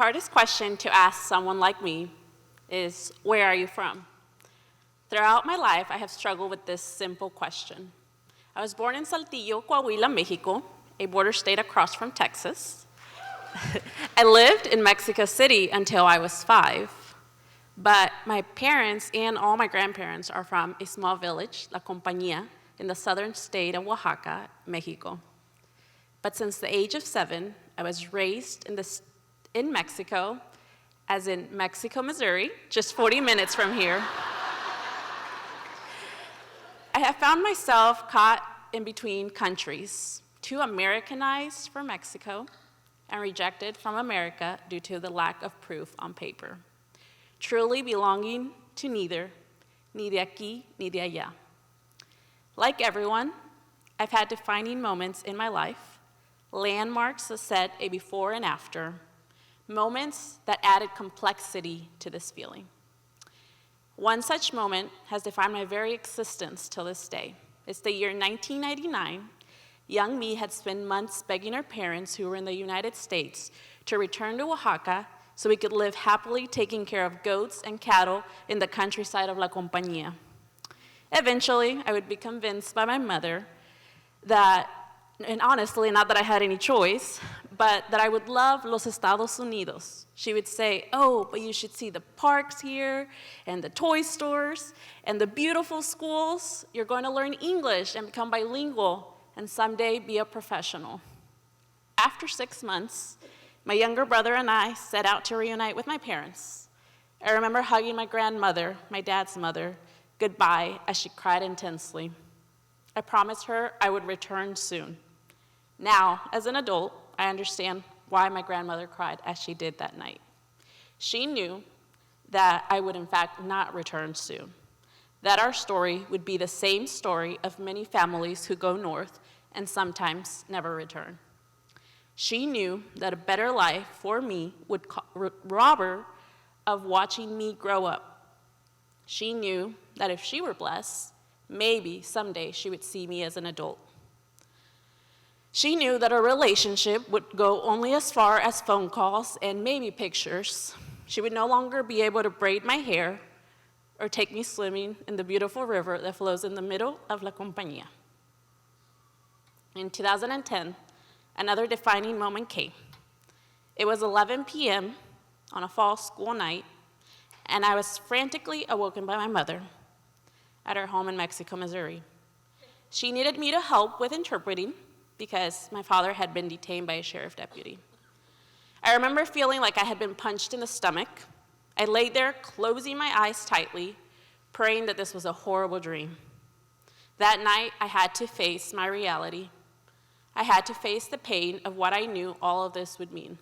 hardest question to ask someone like me is, where are you from? Throughout my life, I have struggled with this simple question. I was born in Saltillo, Coahuila, Mexico, a border state across from Texas. I lived in Mexico City until I was 5, but my parents and all my grandparents are from a small village, La Compañía, in the southern state of Oaxaca, Mexico. But since the age of 7, I was raised in Mexico, as in Mexico, Missouri, just 40 minutes from here. I have found myself caught in between countries, too Americanized for Mexico and rejected from America due to the lack of proof on paper, truly belonging to neither, ni de aquí, ni de allá. Like everyone, I've had defining moments in my life, landmarks that set a before and after, moments that added complexity to this feeling. One such moment has defined my very existence till this day. It's the year 1999. Young me had spent months begging her parents, who were in the United States, to return to Oaxaca so we could live happily taking care of goats and cattle in the countryside of La Compañía. Eventually, I would be convinced by my mother that, and honestly, not that I had any choice, but that I would love Los Estados Unidos. She would say, oh, but you should see the parks here, and the toy stores, and the beautiful schools. You're going to learn English and become bilingual, and someday be a professional. After 6 months, my younger brother and I set out to reunite with my parents. I remember hugging my grandmother, my dad's mother, goodbye as she cried intensely. I promised her I would return soon. Now, as an adult, I understand why my grandmother cried as she did that night. She knew that I would in fact not return soon, that our story would be the same story of many families who go north and sometimes never return. She knew that a better life for me would rob her of watching me grow up. She knew that if she were blessed, maybe someday she would see me as an adult. She knew that a relationship would go only as far as phone calls and maybe pictures. She would no longer be able to braid my hair or take me swimming in the beautiful river that flows in the middle of La Compañía. In 2010, another defining moment came. It was 11 p.m. on a fall school night, and I was frantically awoken by my mother at her home in Mexico, Missouri. She needed me to help with interpreting because my father had been detained by a sheriff deputy. I remember feeling like I had been punched in the stomach. I lay there, closing my eyes tightly, praying that this was a horrible dream. That night, I had to face my reality. I had to face the pain of what I knew all of this would mean.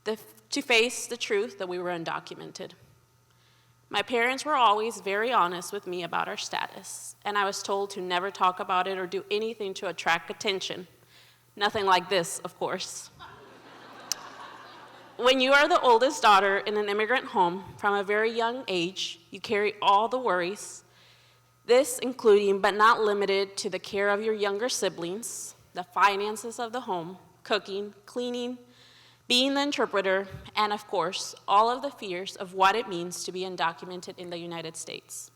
To face the truth that we were undocumented. My parents were always very honest with me about our status, and I was told to never talk about it or do anything to attract attention. Nothing like this, of course. When you are the oldest daughter in an immigrant home from a very young age, you carry all the worries, this including but not limited to the care of your younger siblings, the finances of the home, cooking, cleaning, being the interpreter, and of course, all of the fears of what it means to be undocumented in the United States.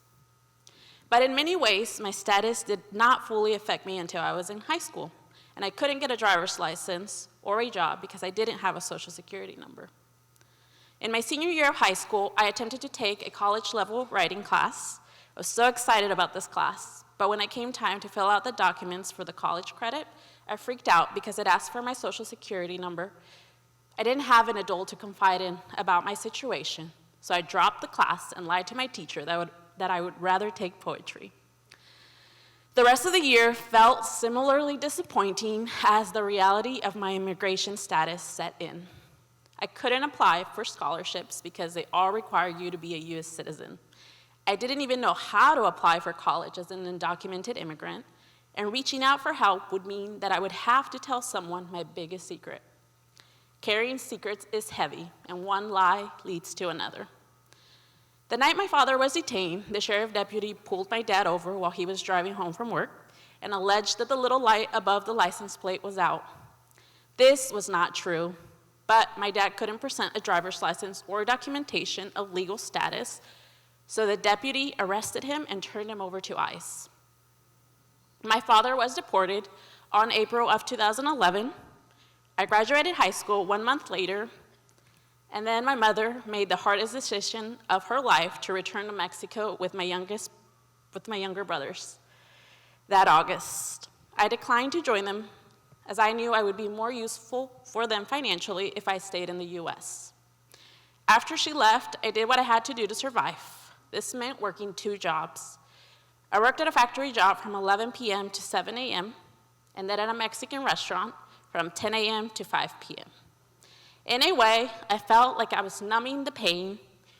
But in many ways, my status did not fully affect me until I was in high school, and I couldn't get a driver's license or a job because I didn't have a social security number. In my senior year of high school, I attempted to take a college-level writing class. I was so excited about this class, but when it came time to fill out the documents for the college credit, I freaked out because it asked for my social security number. I didn't have an adult to confide in about my situation, so I dropped the class and lied to my teacher that I would rather take poetry. The rest of the year felt similarly disappointing as the reality of my immigration status set in. I couldn't apply for scholarships because they all require you to be a U.S. citizen. I didn't even know how to apply for college as an undocumented immigrant, and reaching out for help would mean that I would have to tell someone my biggest secret. Carrying secrets is heavy, and one lie leads to another. The night my father was detained, the sheriff deputy pulled my dad over while he was driving home from work and alleged that the little light above the license plate was out. This was not true. but my dad couldn't present a driver's license or documentation of legal status, so the deputy arrested him and turned him over to ICE. My father was deported on April of 2011. I graduated high school 1 month later, and then my mother made the hardest decision of her life to return to Mexico with my younger brothers. That August, I declined to join them as I knew I would be more useful for them financially if I stayed in the US. After she left, I did what I had to do to survive. This meant working 2 jobs. I worked at a factory job from 11 p.m. to 7 a.m., and then at a Mexican restaurant from 10 a.m. to 5 p.m. In a way, I felt like I was numbing the pain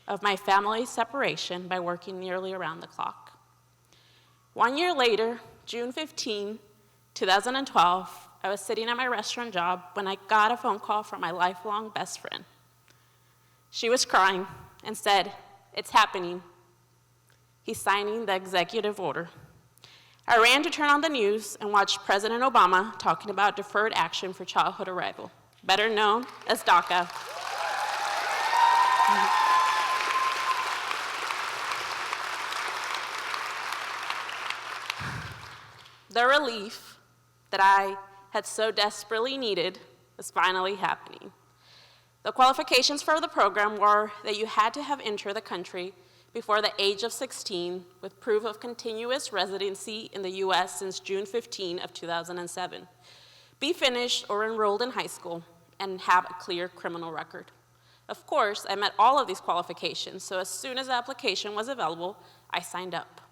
of my family's separation by working nearly around the clock. 1 year later, June 15, 2012, I was sitting at my restaurant job when I got a phone call from my lifelong best friend. She was crying and said, "It's happening. He's signing the executive order." I ran to turn on the news and watched President Obama talking about deferred action for childhood arrival, better known as DACA. The relief that I had so desperately needed was finally happening. The qualifications for the program were that you had to have entered the country before the age of 16 with proof of continuous residency in the US since June 15 of 2007, be finished or enrolled in high school, and have a clear criminal record. Of course, I met all of these qualifications, so as soon as the application was available, I signed up.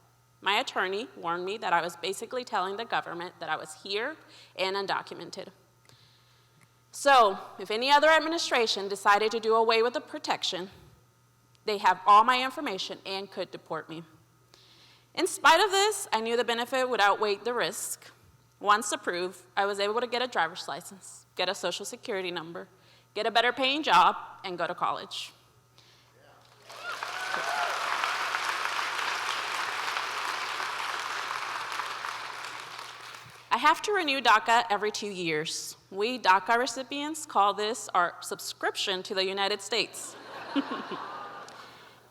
My attorney warned me that I was basically telling the government that I was here and undocumented. So, if any other administration decided to do away with the protection, they have all my information and could deport me. In spite of this, I knew the benefit would outweigh the risk. Once approved, I was able to get a driver's license, get a social security number, get a better paying job, and go to college. I have to renew DACA every 2 years. We DACA recipients call this our subscription to the United States.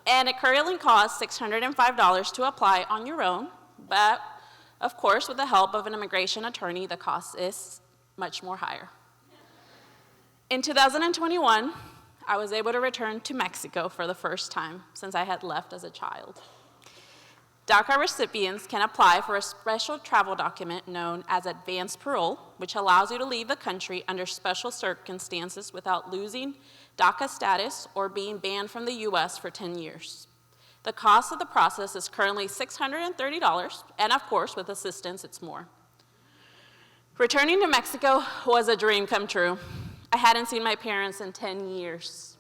And it currently costs $605 to apply on your own, but of course, with the help of an immigration attorney, the cost is much more higher. In 2021, I was able to return to Mexico for the first time since I had left as a child. DACA recipients can apply for a special travel document known as advanced parole, which allows you to leave the country under special circumstances without losing DACA status or being banned from the US for 10 years. The cost of the process is currently $630, and of course, with assistance, it's more. Returning to Mexico was a dream come true. I hadn't seen my parents in 10 years.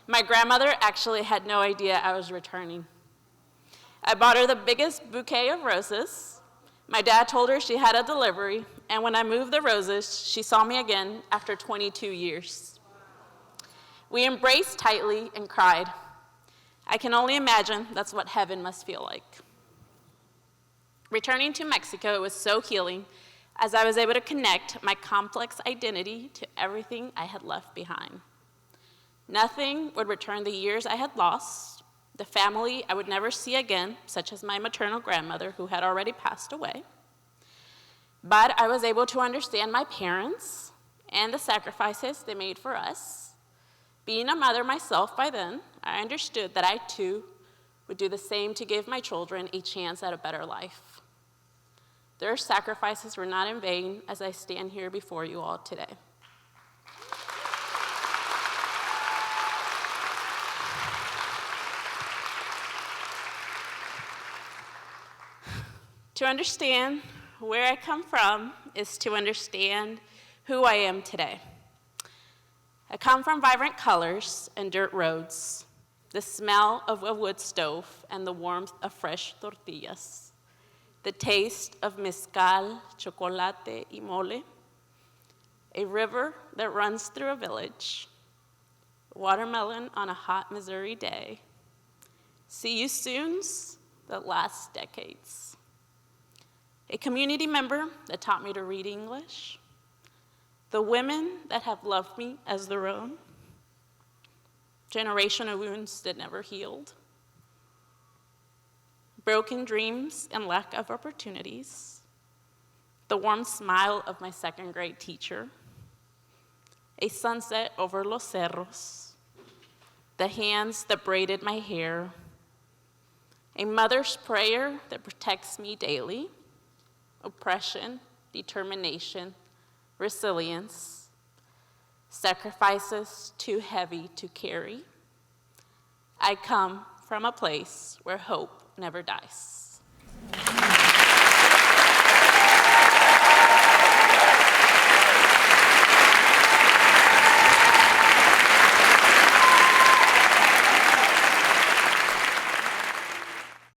My grandmother actually had no idea I was returning. I bought her the biggest bouquet of roses. My dad told her she had a delivery, and when I moved the roses, she saw me again after 22 years. We embraced tightly and cried. I can only imagine that's what heaven must feel like. Returning to Mexico was so healing, as I was able to connect my complex identity to everything I had left behind. Nothing would return the years I had lost, the family I would never see again, such as my maternal grandmother, who had already passed away. But I was able to understand my parents and the sacrifices they made for us. Being a mother myself by then, I understood that I too would do the same to give my children a chance at a better life. Their sacrifices were not in vain as I stand here before you all today. To understand where I come from is to understand who I am today. I come from vibrant colors and dirt roads, the smell of a wood stove and the warmth of fresh tortillas, the taste of mezcal, chocolate, y mole, a river that runs through a village, watermelon on a hot Missouri day, see you soon's that last decades, a community member that taught me to read English, the women that have loved me as their own, generational wounds that never healed, broken dreams and lack of opportunities, the warm smile of my second grade teacher, a sunset over Los Cerros, the hands that braided my hair, a mother's prayer that protects me daily, oppression, determination, resilience, sacrifices too heavy to carry. I come from a place where hope never dies.